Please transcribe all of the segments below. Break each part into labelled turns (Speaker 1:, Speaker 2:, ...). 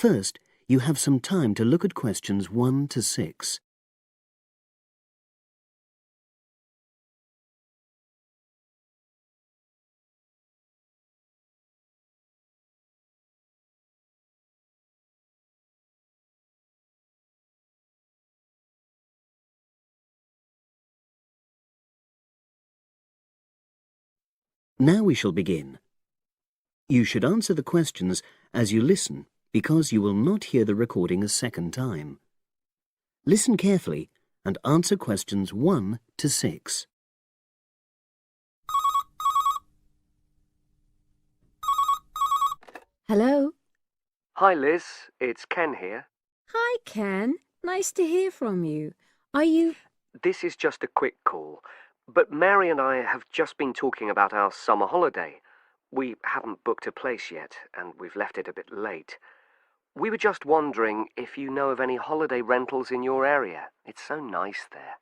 Speaker 1: First, you have some time to look at questions 1 to 6. Now we shall begin. You should answer the questions as you listen because you will not hear the recording a second time. Listen carefully and answer questions 1 to 6.
Speaker 2: Hello?
Speaker 3: Hi Liz, it's Ken here.
Speaker 2: Hi, Ken. Nice to hear from you. Are you...
Speaker 3: This is just a quick call, but Mary and I have just been talking about our summer holiday. We haven't booked a place yet, and we've left it a bit late. We were just wondering if you know of any holiday rentals in your area. It's so nice there.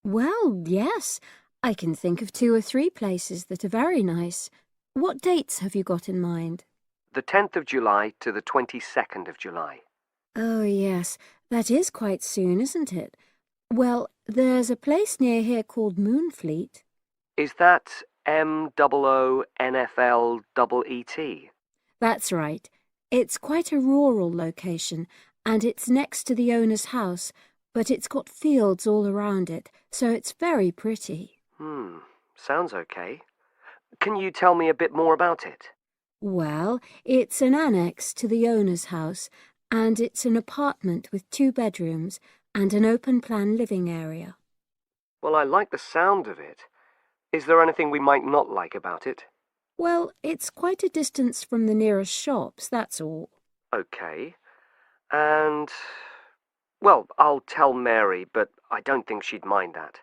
Speaker 2: Well, yes. I can think of 2 or 3 places that are very nice. What dates have you got in mind?
Speaker 3: The 10th of July to the 22nd of July.
Speaker 2: Oh, yes. That is quite soon, isn't it? Well, there's a place near here called Moonfleet.
Speaker 3: Is that MOONFLEET?
Speaker 2: That's right. It's quite a rural location, and it's next to the owner's house, but it's got fields all around it, so it's very pretty.
Speaker 3: Sounds okay. Can you tell me a bit more about it?
Speaker 2: Well, it's an annex to the owner's house, and it's an apartment with 2 bedrooms and an open-plan living area.
Speaker 3: Well, I like the sound of it. Is there anything we might not like about it?
Speaker 2: Well, it's quite a distance from the nearest shops, that's all.
Speaker 3: Okay. And... well, I'll tell Mary, but I don't think she'd mind that.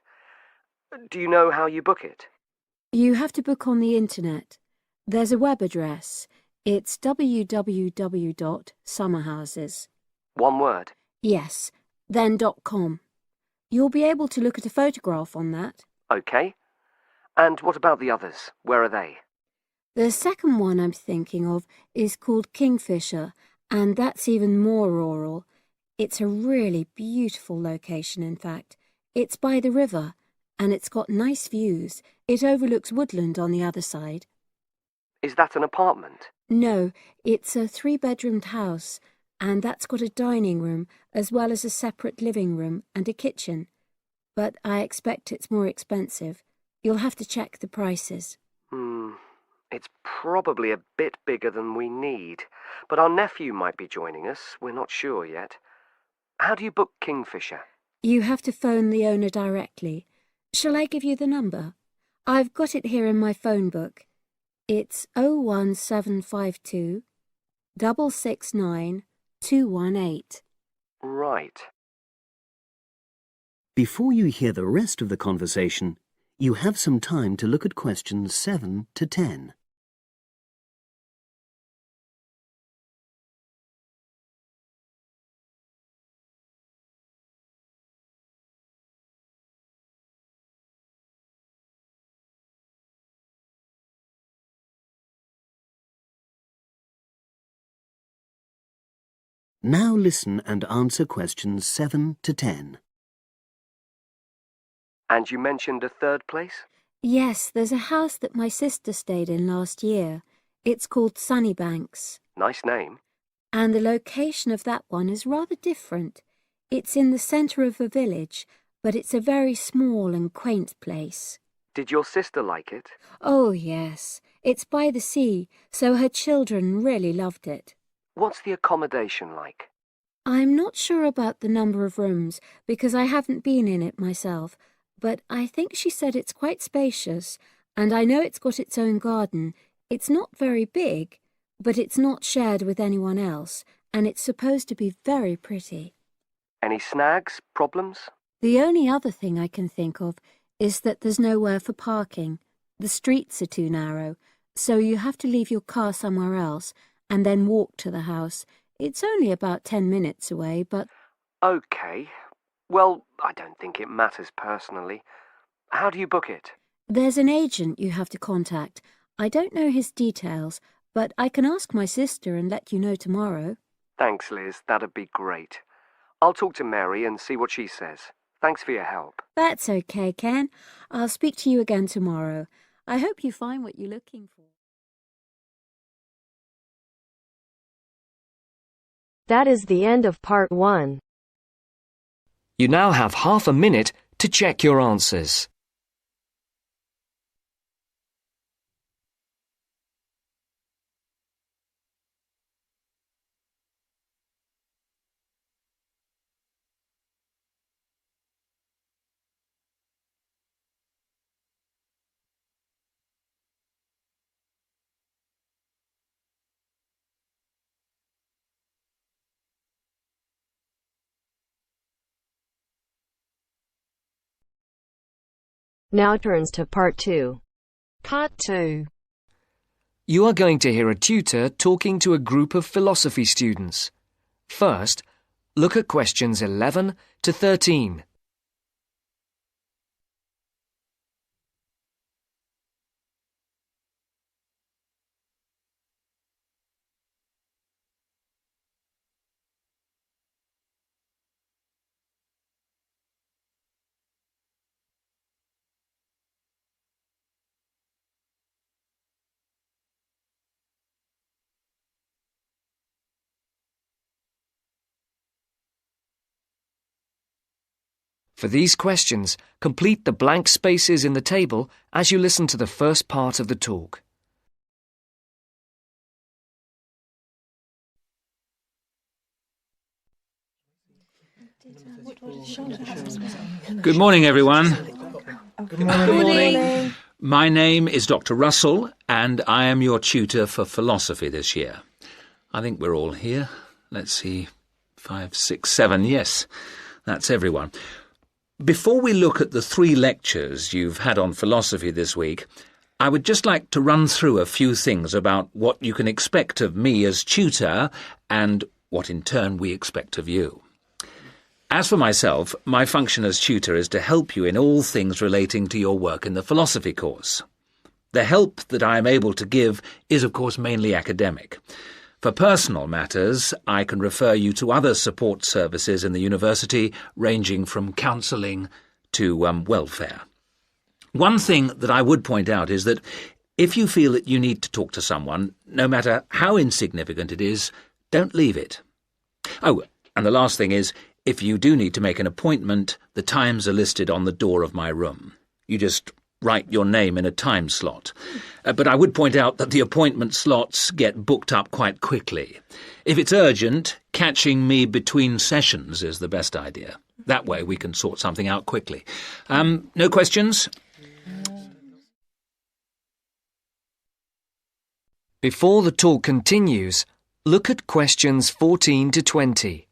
Speaker 3: Do you know how you book it?
Speaker 2: You have to book on the internet. There's a web address. It's www.summerhouses.
Speaker 3: One word?
Speaker 2: Yes, then .com. You'll be able to look at a photograph on that.
Speaker 3: Okay. And what about the others? Where are they?
Speaker 2: The second one I'm thinking of is called Kingfisher, and that's even more rural. It's a really beautiful location, in fact. It's by the river, and it's got nice views. It overlooks woodland on the other side.
Speaker 3: Is that an apartment?
Speaker 2: No, it's a 3-bedroomed house, and that's got a dining room as well as a separate living room and a kitchen. But I expect it's more expensive. You'll have to check the prices.
Speaker 3: It's probably a bit bigger than we need, but our nephew might be joining us. We're not sure yet. How do you book Kingfisher?
Speaker 2: You have to phone the owner directly. Shall I give you the number? I've got it here in my phone book. It's 01752 669 218.
Speaker 3: Right.
Speaker 1: Before you hear the rest of the conversation, you have some time to look at questions 7 to 10. Now listen and answer questions 7 to 10.
Speaker 3: And you mentioned a third place?
Speaker 2: Yes, there's a house that my sister stayed in last year. It's called Sunnybanks.
Speaker 3: Nice name.
Speaker 2: And the location of that one is rather different. It's in the centre of a village, but it's a very small and quaint place.
Speaker 3: Did your sister like it?
Speaker 2: Oh, yes. It's by the sea, so her children really loved it.
Speaker 3: What's the accommodation like?
Speaker 2: I'm not sure about the number of rooms, because I haven't been in it myself, but I think she said it's quite spacious, and I know it's got its own garden. It's not very big, but it's not shared with anyone else, and it's supposed to be very pretty.
Speaker 3: Any snags? Problems?
Speaker 2: The only other thing I can think of is that there's nowhere for parking. The streets are too narrow, so you have to leave your car somewhere else and then walk to the house. It's only about 10 minutes away, but...
Speaker 3: Okay. Well, I don't think it matters personally. How do you book it?
Speaker 2: There's an agent you have to contact. I don't know his details, but I can ask my sister and let you know tomorrow.
Speaker 3: Thanks, Liz. That'd be great. I'll talk to Mary and see what she says. Thanks for your help.
Speaker 2: That's okay, Ken. I'll speak to you again tomorrow. I hope you find what you're looking for.
Speaker 4: That is the end of part 1.
Speaker 5: You now have half a minute to check your answers.
Speaker 4: Now turns to part 2.
Speaker 6: Part 2.
Speaker 5: You are going to hear a tutor talking to a group of philosophy students. First, look at questions 11 to 13. For these questions, complete the blank spaces in the table as you listen to the first part of the talk.
Speaker 7: Good morning, everyone.
Speaker 6: Good morning.
Speaker 7: My name is Dr. Russell, and I am your tutor for philosophy this year. I think we're all here. Let's see, 5, 6, 7. Yes, that's everyone. Before we look at the 3 lectures you've had on philosophy this week, I would just like to run through a few things about what you can expect of me as tutor and what in turn we expect of you. As for myself, my function as tutor is to help you in all things relating to your work in the philosophy course. The help that I am able to give is, of course, mainly academic. For personal matters, I can refer you to other support services in the university, ranging from counselling to welfare. One thing that I would point out is that if you feel that you need to talk to someone, no matter how insignificant it is, don't leave it. Oh, and the last thing is, if you do need to make an appointment, the times are listed on the door of my room. You just write your name in a time slot. But I would point out that the appointment slots get booked up quite quickly. If it's urgent, catching me between sessions is the best idea. That way we can sort something out quickly. No questions?
Speaker 5: Before the talk continues, look at questions 14 to 20.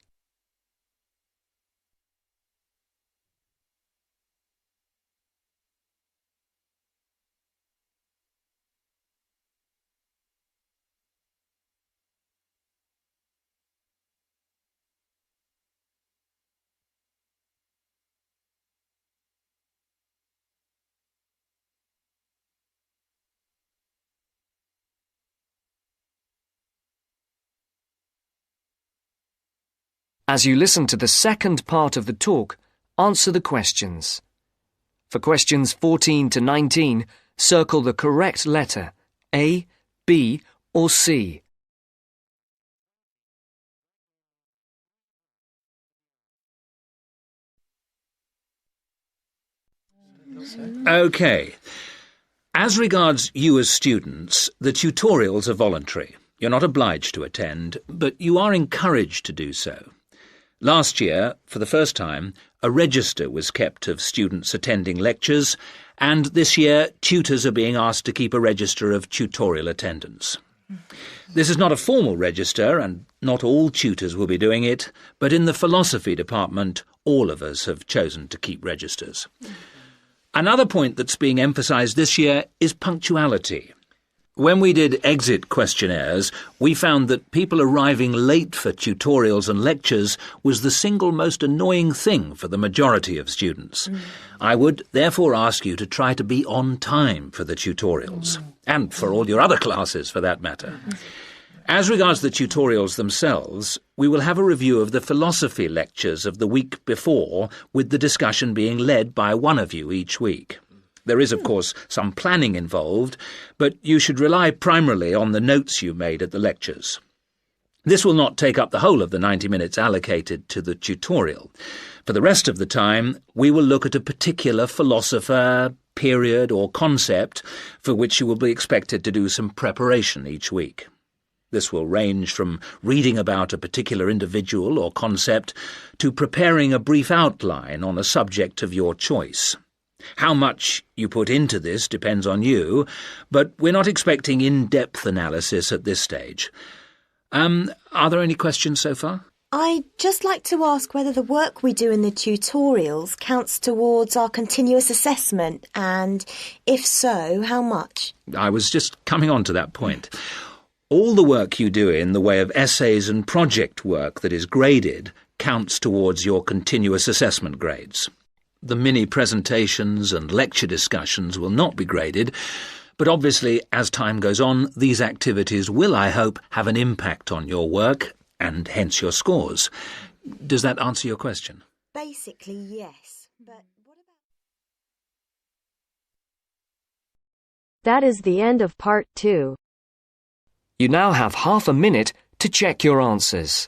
Speaker 5: As you listen to the second part of the talk, answer the questions. For questions 14 to 19, circle the correct letter, A, B, or C.
Speaker 7: OK. As regards you as students, the tutorials are voluntary. You're not obliged to attend, but you are encouraged to do so. Last year, for the first time, a register was kept of students attending lectures, and this year tutors are being asked to keep a register of tutorial attendance. This is not a formal register, and not all tutors will be doing it, but in the philosophy department, all of us have chosen to keep registers. Another point that's being emphasised this year is punctuality. When we did exit questionnaires, we found that people arriving late for tutorials and lectures was the single most annoying thing for the majority of students. I would therefore ask you to try to be on time for the tutorials, and for all your other classes for that matter. As regards the tutorials themselves, we will have a review of the philosophy lectures of the week before, with the discussion being led by one of you each week. There is, of course, some planning involved, but you should rely primarily on the notes you made at the lectures. This will not take up the whole of the 90 minutes allocated to the tutorial. For the rest of the time, we will look at a particular philosopher, period or concept for which you will be expected to do some preparation each week. This will range from reading about a particular individual or concept to preparing a brief outline on a subject of your choice. How much you put into this depends on you, but we're not expecting in-depth analysis at this stage. Are there any questions so far?
Speaker 8: I'd just like to ask whether the work we do in the tutorials counts towards our continuous assessment, and if so, how much?
Speaker 7: I was just coming on to that point. All the work you do in the way of essays and project work that is graded counts towards your continuous assessment grades. The mini presentations and lecture discussions will not be graded, but obviously, as time goes on, these activities will, I hope, have an impact on your work and hence your scores. Does that answer your question?
Speaker 8: Basically, yes. But what about...
Speaker 4: That is the end of part 2.
Speaker 5: You now have half a minute to check your answers.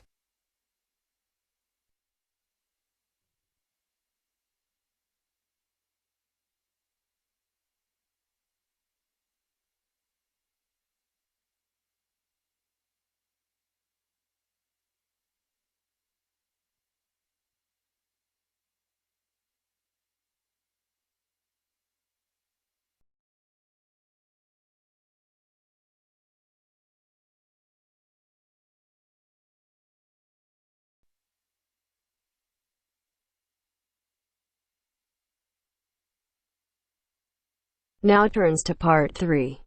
Speaker 4: Now turns to part 3.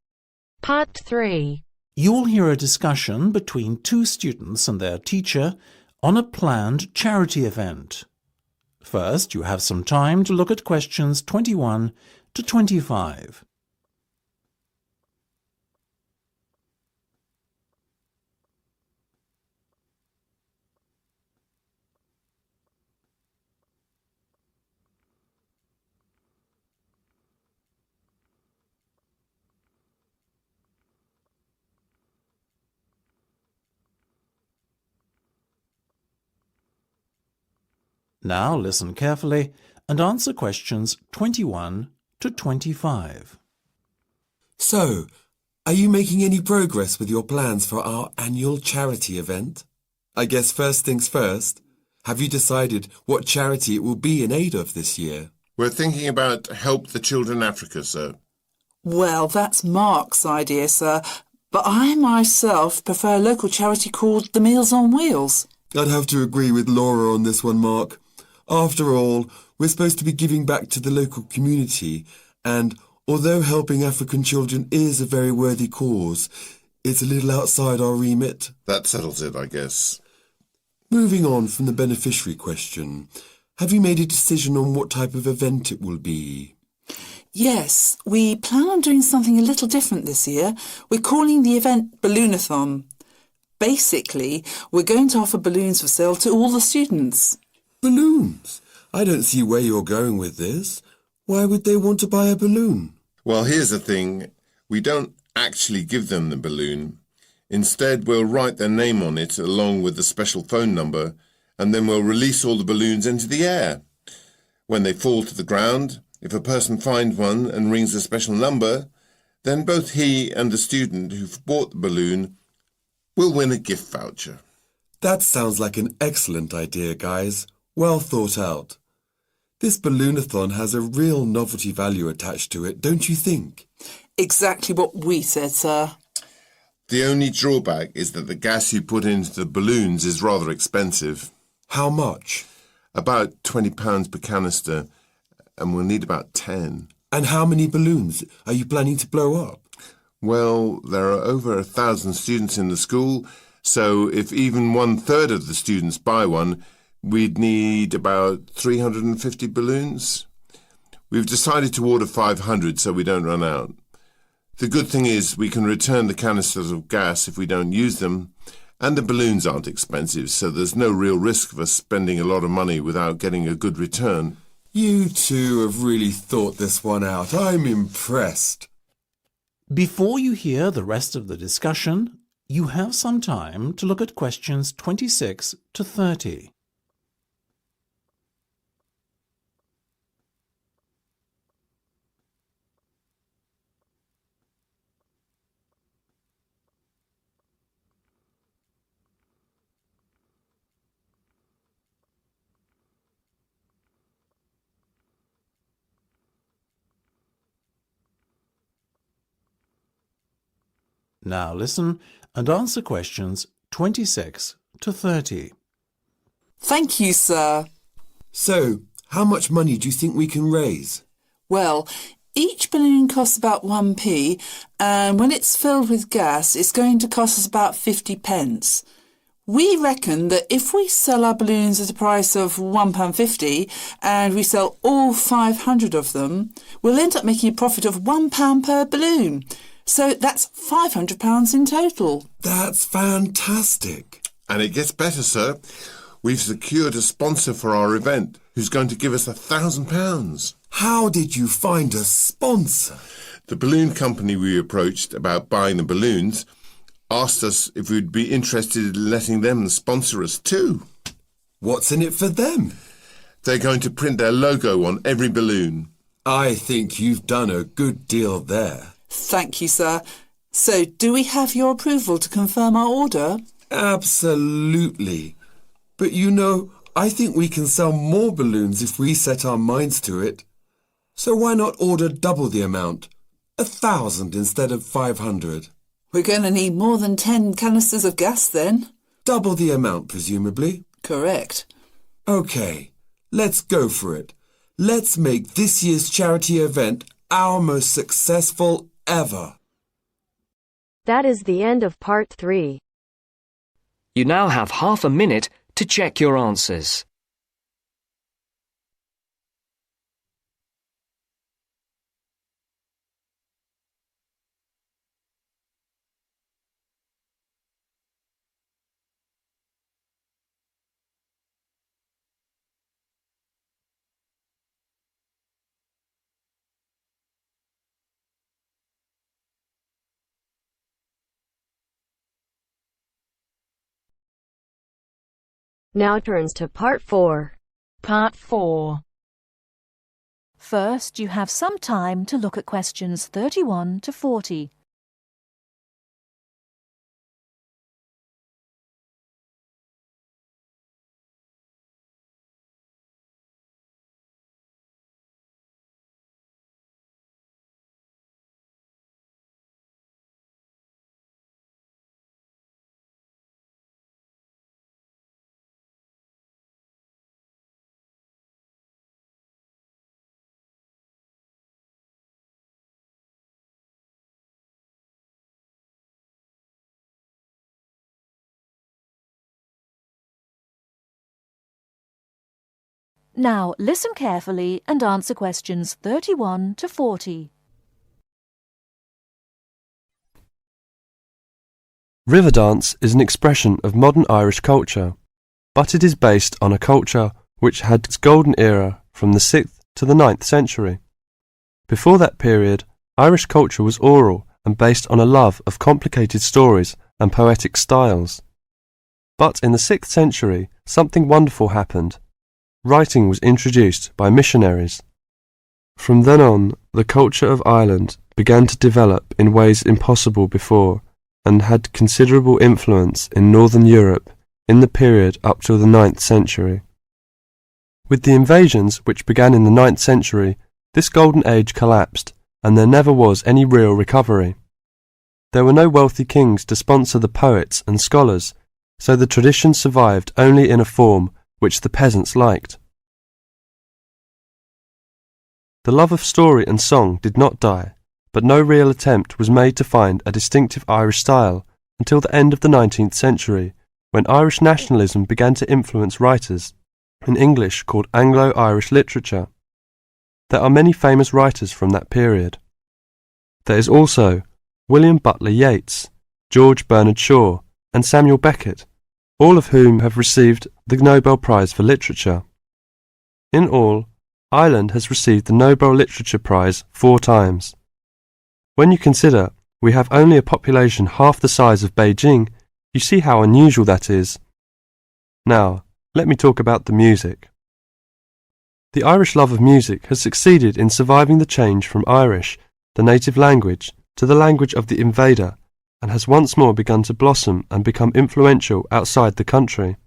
Speaker 6: Part 3.
Speaker 9: You will hear a discussion between two students and their teacher on a planned charity event. First, you have some time to look at questions 21 to 25. Now listen carefully and answer questions 21 to 25.
Speaker 10: So, are you making any progress with your plans for our annual charity event? I guess first things first, have you decided what charity it will be in aid of this year?
Speaker 11: We're thinking about Help the Children Africa, sir.
Speaker 12: Well, that's Mark's idea, sir, but I myself prefer a local charity called the Meals on Wheels.
Speaker 10: I'd have to agree with Laura on this one, Mark. After all, we're supposed to be giving back to the local community, and although helping African children is a very worthy cause, it's a little outside our remit.
Speaker 11: That settles it, I guess.
Speaker 10: Moving on from the beneficiary question, have you made a decision on what type of event it will be?
Speaker 12: Yes, we plan on doing something a little different this year. We're calling the event Balloonathon. Basically, we're going to offer balloons for sale to all the students.
Speaker 10: Balloons? I don't see where you're going with this. Why would they want to buy a balloon?
Speaker 11: Well, here's the thing. We don't actually give them the balloon. Instead, we'll write their name on it along with the special phone number, and then we'll release all the balloons into the air. When they fall to the ground, if a person finds one and rings a special number, then both he and the student who've bought the balloon will win a gift voucher.
Speaker 10: That sounds like an excellent idea, guys. Well thought out. This Balloonathon has a real novelty value attached to it, don't you think?
Speaker 12: Exactly what we said, sir.
Speaker 11: The only drawback is that the gas you put into the balloons is rather expensive.
Speaker 10: How much?
Speaker 11: About £20 per canister, and we'll need about 10.
Speaker 10: And how many balloons are you planning to blow up?
Speaker 11: Well, there are over 1,000 students in the school, so if even 1/3 of the students buy one, we'd need about 350 balloons. We've decided to order 500 so we don't run out. The good thing is we can return the canisters of gas if we don't use them, and the balloons aren't expensive, so there's no real risk of us spending a lot of money without getting a good return.
Speaker 10: You two have really thought this one out. I'm impressed.
Speaker 9: Before you hear the rest of the discussion, you have some time to look at questions 26 to 30. Now listen and answer questions 26 to 30.
Speaker 12: Thank you, sir.
Speaker 10: So, how much money do you think we can raise?
Speaker 12: Well, each balloon costs about 1p, and when it's filled with gas, it's going to cost us about 50 pence. We reckon that if we sell our balloons at a price of £1.50 and we sell all 500 of them, we'll end up making a profit of £1 per balloon. So that's £500 in total.
Speaker 10: That's fantastic.
Speaker 11: And it gets better, sir. We've secured a sponsor for our event who's going to give us £1,000.
Speaker 10: How did you find a sponsor?
Speaker 11: The balloon company we approached about buying the balloons asked us if we'd be interested in letting them sponsor us too.
Speaker 10: What's in it for them?
Speaker 11: They're going to print their logo on every balloon.
Speaker 10: I think you've done a good deal there.
Speaker 12: Thank you, sir. So, do we have your approval to confirm our order?
Speaker 10: Absolutely. But you know, I think we can sell more balloons if we set our minds to it. So why not order double the amount? 1,000 instead of 500.
Speaker 12: We're going to need more than 10 canisters of gas then.
Speaker 10: Double the amount, presumably.
Speaker 12: Correct.
Speaker 10: OK, let's go for it. Let's make this year's charity event our most successful ever.
Speaker 4: That is the end of part 3.
Speaker 5: You now have half a minute to check your answers.
Speaker 4: Now turns to part 4.
Speaker 6: Part 4. First, you have some time to look at questions 31 to 40. Now listen carefully and answer questions 31 to 40.
Speaker 13: River dance is an expression of modern Irish culture, but it is based on a culture which had its golden era from the 6th to the 9th century. Before that period, Irish culture was oral and based on a love of complicated stories and poetic styles. But in the 6th century, something wonderful happened. Writing was introduced by missionaries. From then on, the culture of Ireland began to develop in ways impossible before and had considerable influence in Northern Europe in the period up to the 9th century. With the invasions which began in the 9th century, this golden age collapsed and there never was any real recovery. There were no wealthy kings to sponsor the poets and scholars, so the tradition survived only in a form which the peasants liked. The love of story and song did not die, but no real attempt was made to find a distinctive Irish style until the end of the 19th century, when Irish nationalism began to influence writers, in English called Anglo-Irish literature. There are many famous writers from that period. There is also William Butler Yeats, George Bernard Shaw, and Samuel Beckett, all of whom have received the Nobel Prize for Literature. In all, Ireland has received the Nobel Literature Prize 4 times. When you consider we have only a population half the size of Beijing, you see how unusual that is. Now, let me talk about the music. The Irish love of music has succeeded in surviving the change from Irish, the native language, to the language of the invader, and has once more begun to blossom and become influential outside the country.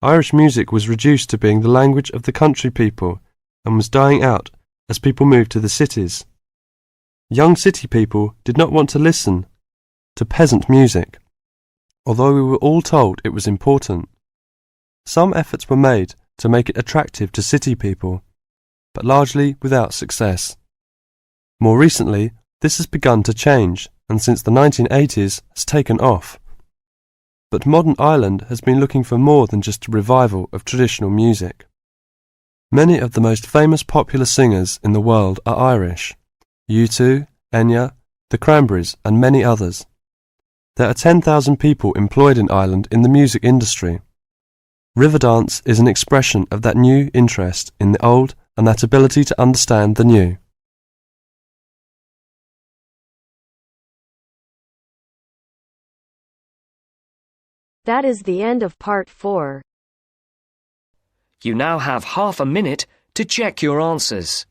Speaker 13: Irish music was reduced to being the language of the country people and was dying out as people moved to the cities. Young city people did not want to listen to peasant music, although we were all told it was important. Some efforts were made to make it attractive to city people, but largely without success. More recently, this has begun to change, and since the 1980s has taken off. But modern Ireland has been looking for more than just a revival of traditional music. Many of the most famous popular singers in the world are Irish: U2, Enya, the Cranberries, and many others. There are 10,000 people employed in Ireland in the music industry. Riverdance is an expression of that new interest in the old and that ability to understand the new.
Speaker 4: That is the end of part 4.
Speaker 5: You now have half a minute to check your answers.